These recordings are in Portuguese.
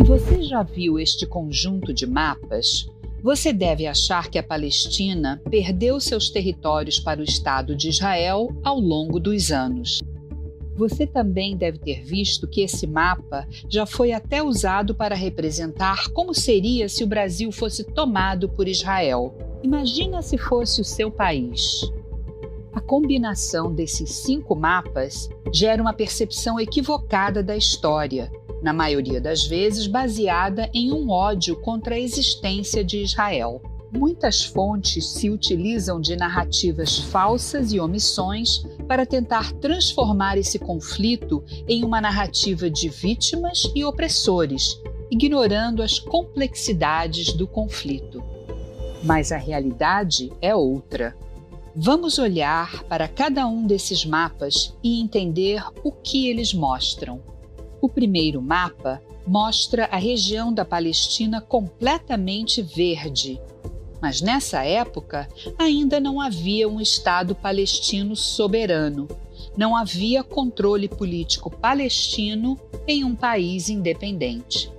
Se você já viu este conjunto de mapas, você deve achar que a Palestina perdeu seus territórios para o Estado de Israel ao longo dos anos. Você também deve ter visto que esse mapa já foi até usado para representar como seria se o Brasil fosse tomado por Israel. Imagina se fosse o seu país. A combinação desses 5 mapas gera uma percepção equivocada da história, na maioria das vezes baseada em um ódio contra a existência de Israel. Muitas fontes se utilizam de narrativas falsas e omissões para tentar transformar esse conflito em uma narrativa de vítimas e opressores, ignorando as complexidades do conflito. Mas a realidade é outra. Vamos olhar para cada um desses mapas e entender o que eles mostram. O primeiro mapa mostra a região da Palestina completamente verde, mas nessa época ainda não havia um Estado palestino soberano, não havia controle político palestino em um país independente.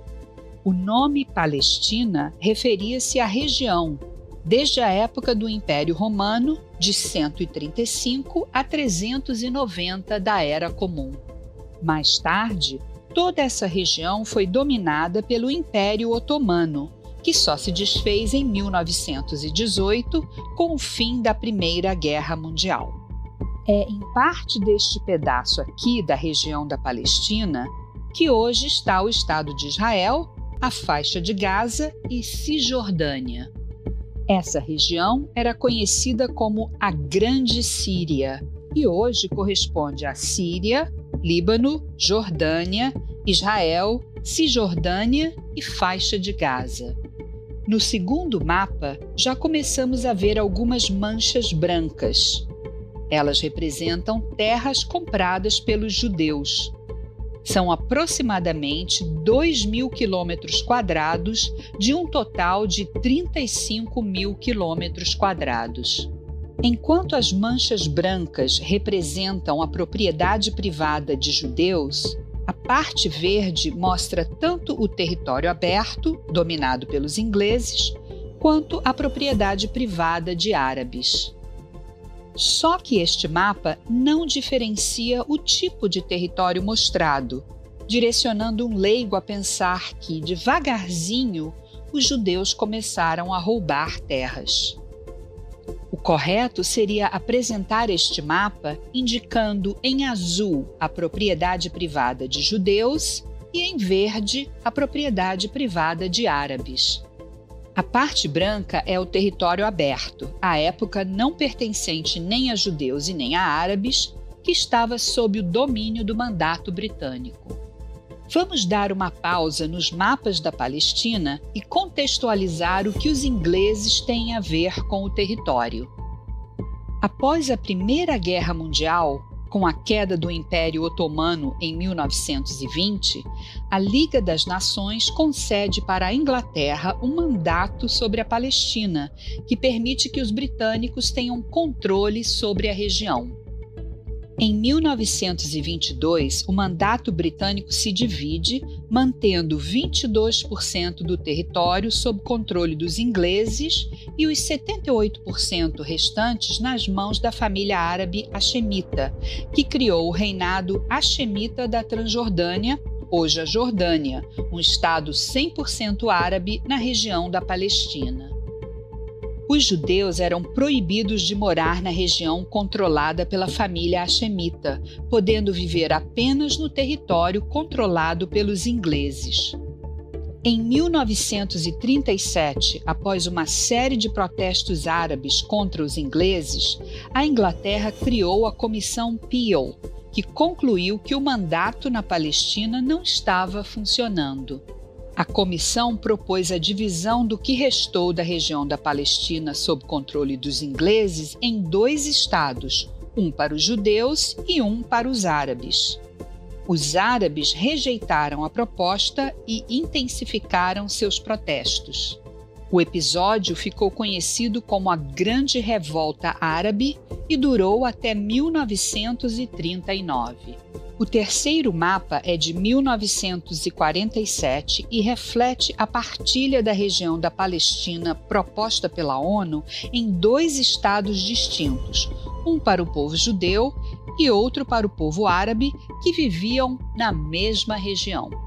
O nome Palestina referia-se à região, desde a época do Império Romano, de 135 a 390 da Era Comum. Mais tarde, toda essa região foi dominada pelo Império Otomano, que só se desfez em 1918 com o fim da Primeira Guerra Mundial. É em parte deste pedaço aqui da região da Palestina que hoje está o Estado de Israel, a faixa de Gaza e Cisjordânia. Essa região era conhecida como a Grande Síria e hoje corresponde à Síria, Líbano, Jordânia, Israel, Cisjordânia e faixa de Gaza. No segundo mapa, já começamos a ver algumas manchas brancas. Elas representam terras compradas pelos judeus. São aproximadamente 2.000 quilômetros quadrados de um total de 35.000 quilômetros quadrados. Enquanto as manchas brancas representam a propriedade privada de judeus, a parte verde mostra tanto o território aberto, dominado pelos ingleses, quanto a propriedade privada de árabes. Só que este mapa não diferencia o tipo de território mostrado, direcionando um leigo a pensar que, devagarzinho, os judeus começaram a roubar terras. O correto seria apresentar este mapa indicando em azul a propriedade privada de judeus e em verde a propriedade privada de árabes. A parte branca é o território aberto, à época não pertencente nem a judeus e nem a árabes, que estava sob o domínio do mandato britânico. Vamos dar uma pausa nos mapas da Palestina e contextualizar o que os ingleses têm a ver com o território. Após a Primeira Guerra Mundial, com a queda do Império Otomano em 1920, a Liga das Nações concede para a Inglaterra um mandato sobre a Palestina, que permite que os britânicos tenham controle sobre a região. Em 1922, o mandato britânico se divide, mantendo 22% do território sob controle dos ingleses e os 78% restantes nas mãos da família árabe hashemita, que criou o reinado hashemita da Transjordânia, hoje a Jordânia, um estado 100% árabe na região da Palestina. Os judeus eram proibidos de morar na região controlada pela família hashemita, podendo viver apenas no território controlado pelos ingleses. Em 1937, após uma série de protestos árabes contra os ingleses, a Inglaterra criou a Comissão Peel, que concluiu que o mandato na Palestina não estava funcionando. A comissão propôs a divisão do que restou da região da Palestina sob controle dos ingleses em 2 estados, um para os judeus e um para os árabes. Os árabes rejeitaram a proposta e intensificaram seus protestos. O episódio ficou conhecido como a Grande Revolta Árabe e durou até 1939. O terceiro mapa é de 1947 e reflete a partilha da região da Palestina proposta pela ONU em 2 estados distintos, um para o povo judeu e outro para o povo árabe, que viviam na mesma região.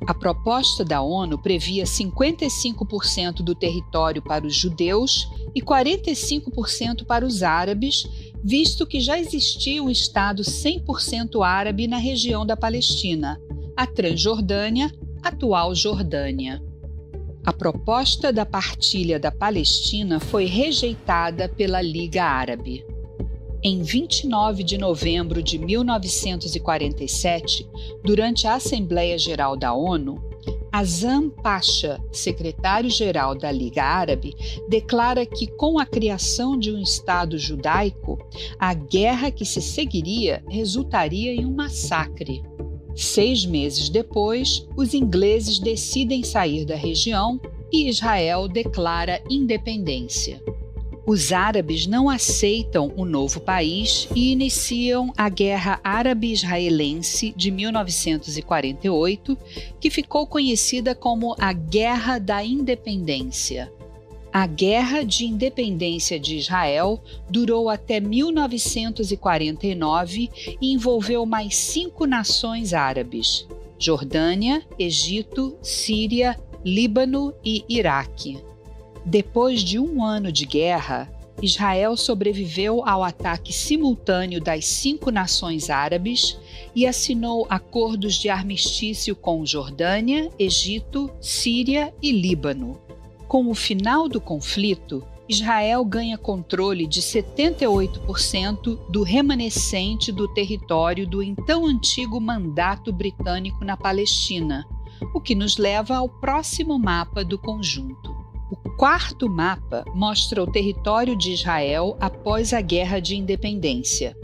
A proposta da ONU previa 55% do território para os judeus e 45% para os árabes, visto que já existia um Estado 100% árabe na região da Palestina, a Transjordânia, atual Jordânia. A proposta da partilha da Palestina foi rejeitada pela Liga Árabe. Em 29 de novembro de 1947, durante a Assembleia Geral da ONU, Azam Pasha, secretário-geral da Liga Árabe, declara que, com a criação de um Estado judaico, a guerra que se seguiria resultaria em um massacre. 6 meses depois, os ingleses decidem sair da região e Israel declara independência. Os árabes não aceitam o novo país e iniciam a Guerra Árabe-Israelense de 1948, que ficou conhecida como a Guerra da Independência. A Guerra de Independência de Israel durou até 1949 e envolveu mais 5 nações árabes: Jordânia, Egito, Síria, Líbano e Iraque. Depois de 1 ano de guerra, Israel sobreviveu ao ataque simultâneo das 5 nações árabes e assinou acordos de armistício com Jordânia, Egito, Síria e Líbano. Com o final do conflito, Israel ganha controle de 78% do remanescente do território do então antigo mandato britânico na Palestina, o que nos leva ao próximo mapa do conjunto. O 4º mapa mostra o território de Israel após a Guerra de Independência.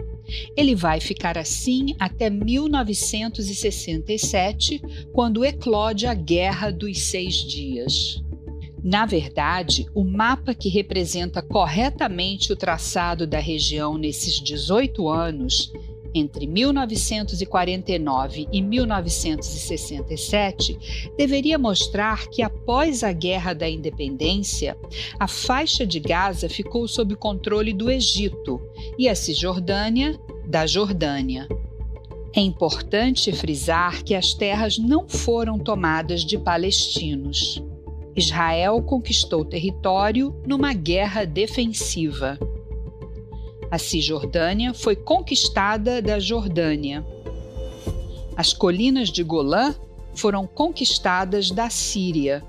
Ele vai ficar assim até 1967, quando eclode a Guerra dos 6 Dias. Na verdade, o mapa que representa corretamente o traçado da região nesses 18 anos, entre 1949 e 1967, deveria mostrar que após a Guerra da Independência, a faixa de Gaza ficou sob controle do Egito e a Cisjordânia, da Jordânia. É importante frisar que as terras não foram tomadas de palestinos. Israel conquistou território numa guerra defensiva. A Cisjordânia foi conquistada da Jordânia. As colinas de Golã foram conquistadas da Síria.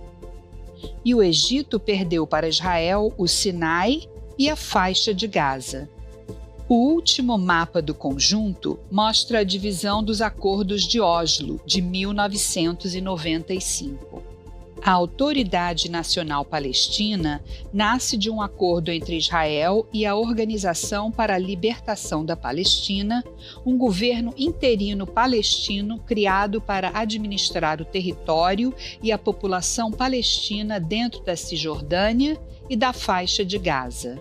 E o Egito perdeu para Israel o Sinai e a faixa de Gaza. O último mapa do conjunto mostra a divisão dos Acordos de Oslo, de 1995. A Autoridade Nacional Palestina nasce de um acordo entre Israel e a Organização para a Libertação da Palestina, um governo interino palestino criado para administrar o território e a população palestina dentro da Cisjordânia e da faixa de Gaza.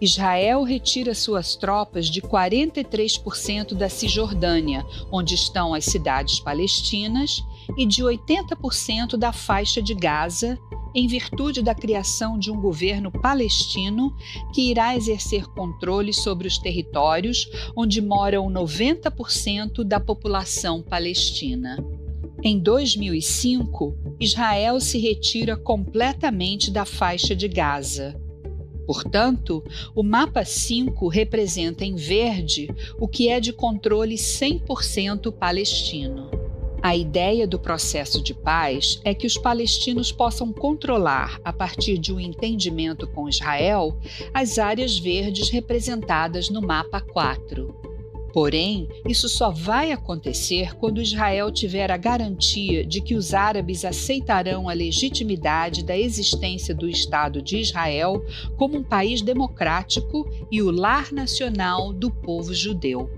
Israel retira suas tropas de 43% da Cisjordânia, onde estão as cidades palestinas, e de 80% da faixa de Gaza, em virtude da criação de um governo palestino que irá exercer controle sobre os territórios onde moram 90% da população palestina. Em 2005, Israel se retira completamente da faixa de Gaza. Portanto, o mapa 5 representa em verde o que é de controle 100% palestino. A ideia do processo de paz é que os palestinos possam controlar, a partir de um entendimento com Israel, as áreas verdes representadas no mapa 4. Porém, isso só vai acontecer quando Israel tiver a garantia de que os árabes aceitarão a legitimidade da existência do Estado de Israel como um país democrático e o lar nacional do povo judeu.